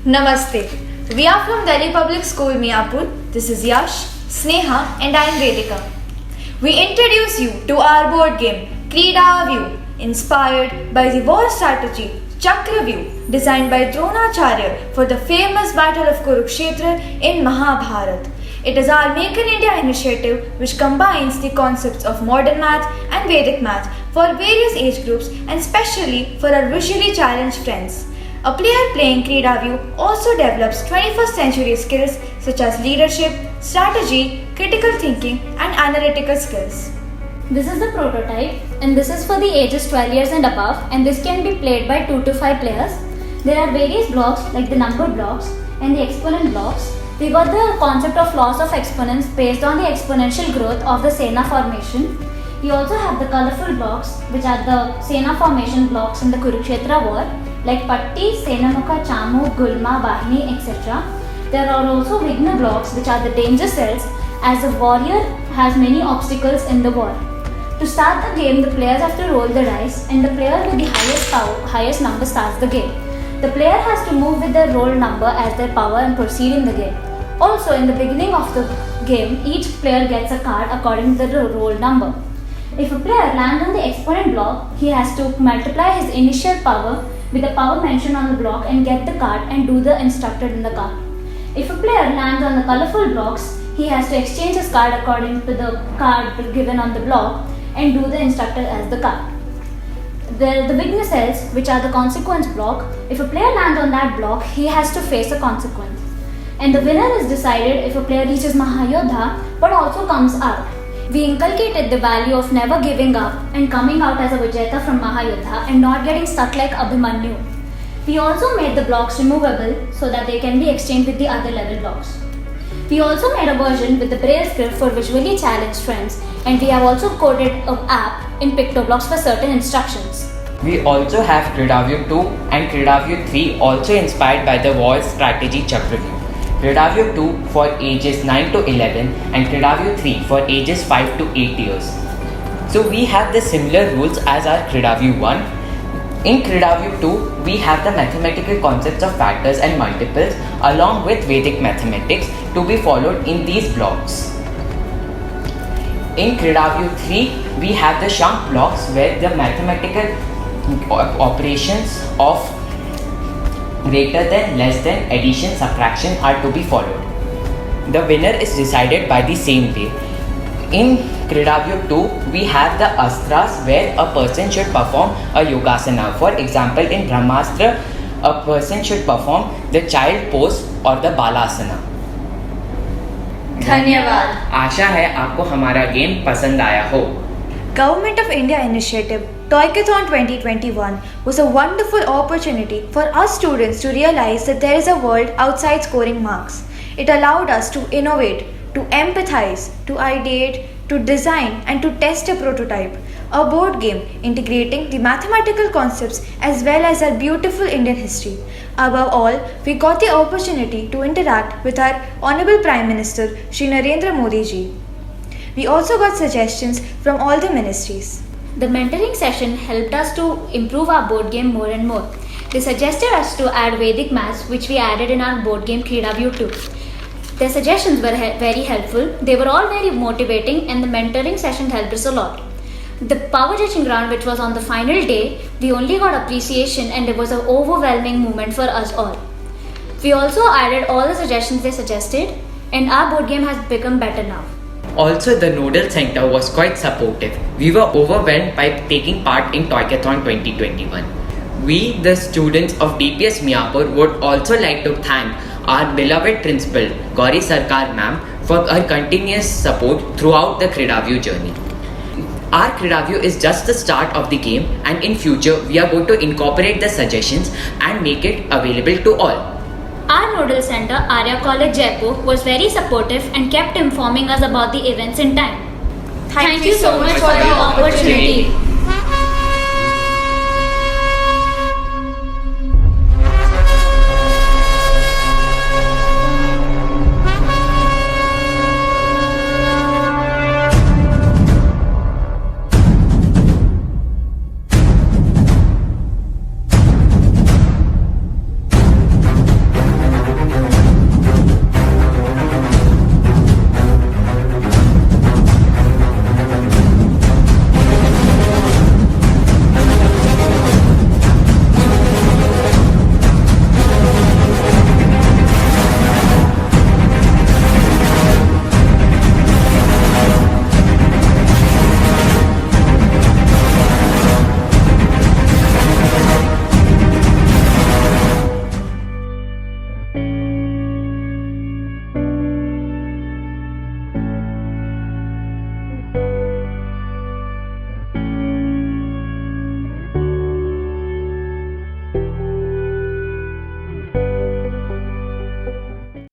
Namaste. We are from Delhi Public School, Miapur. This is Yash, Sneha, and I am Vedika. We introduce you to our board game, Kridavyu, inspired by the war strategy Chakravyu, designed by Dronacharya for the famous Battle of Kurukshetra in Mahabharata. It is our Make in India initiative which combines the concepts of modern math and Vedic math for various age groups and especially for our visually challenged friends. A player playing Kridavyu also develops 21st century skills such as leadership, strategy, critical thinking, and analytical skills. This is the prototype and this is for the ages 12 years and above, and this can be played by 2 to 5 players. There are various blocks like the number blocks and the exponent blocks. We got the concept of laws of exponents based on the exponential growth of the Sena formation. We also have the colorful blocks which are the Sena formation blocks in the Kurukshetra war like Patti, Senamukha, Chamu, Gulma, Vahini, etc. There are also Vigna blocks which are the danger cells as a warrior has many obstacles in the war. To start the game, the players have to roll the dice and the player with the highest number starts the game. The player has to move with their roll number as their power and proceed in the game. Also, in the beginning of the game, each player gets a card according to the roll number. If a player lands on the exponent block, he has to multiply his initial power with the power mentioned on the block and get the card and do the instructed in the card. If a player lands on the colorful blocks, he has to exchange his card according to the card given on the block and do the instructed as the card. There are the Vigna cells, which are the consequence block. If a player lands on that block, he has to face a consequence. And the winner is decided if a player reaches Mahayodha but also comes out. We inculcated the value of never giving up and coming out as a Vijayata from Mahayodha and not getting stuck like Abhimanyu. We also made the blocks removable so that they can be exchanged with the other level blocks. We also made a version with the Braille script for visually challenged friends, and we have also coded an app in Pictoblocks for certain instructions. We also have Kridavyu 2 and Kridavyu 3 also inspired by the war strategy Chakravyu. Kridavyu 2 for ages 9 to 11 and Kridavyu 3 for ages 5 to 8 years. So we have the similar rules as our Kridavyu 1. In Kridavyu 2, we have the mathematical concepts of factors and multiples along with Vedic mathematics to be followed in these blocks. In Kridavyu 3, we have the Shank blocks where the mathematical operations of greater than, less than, addition, subtraction are to be followed. The winner is decided by the same way. In Kridavyu 2, we have the Astras where a person should perform a Yogasana. For example, in Brahmastra, a person should perform the child pose or the Balasana. धन्यवाद. आशा है आपको हमारा game पसंद आया हो. Government of India initiative Toykathon 2021 was a wonderful opportunity for us students to realize that there is a world outside scoring marks. It allowed us to innovate, to empathize, to ideate, to design and to test a prototype, a board game integrating the mathematical concepts as well as our beautiful Indian history. Above all, we got the opportunity to interact with our Honorable Prime Minister Shri Narendra Modi ji. We also got suggestions from all the ministries. The mentoring session helped us to improve our board game more and more. They suggested us to add Vedic maths, which we added in our board game Kridavyu 2. Their suggestions were very helpful. They were all very motivating and the mentoring session helped us a lot. The power judging round, which was on the final day, we only got appreciation and it was an overwhelming moment for us all. We also added all the suggestions they suggested and our board game has become better now. Also, the Nodal Center was quite supportive. We were overwhelmed by taking part in Toykathon 2021. We, the students of DPS Miapur, would also like to thank our beloved principal, Gauri Sarkar ma'am, for her continuous support throughout the Kridavyu journey. Our Kridavyu is just the start of the game, and in future we are going to incorporate the suggestions and make it available to all. Our Nodal Center, Arya College Jaipur, was very supportive and kept informing us about the events in time. Thank you so much for the opportunity.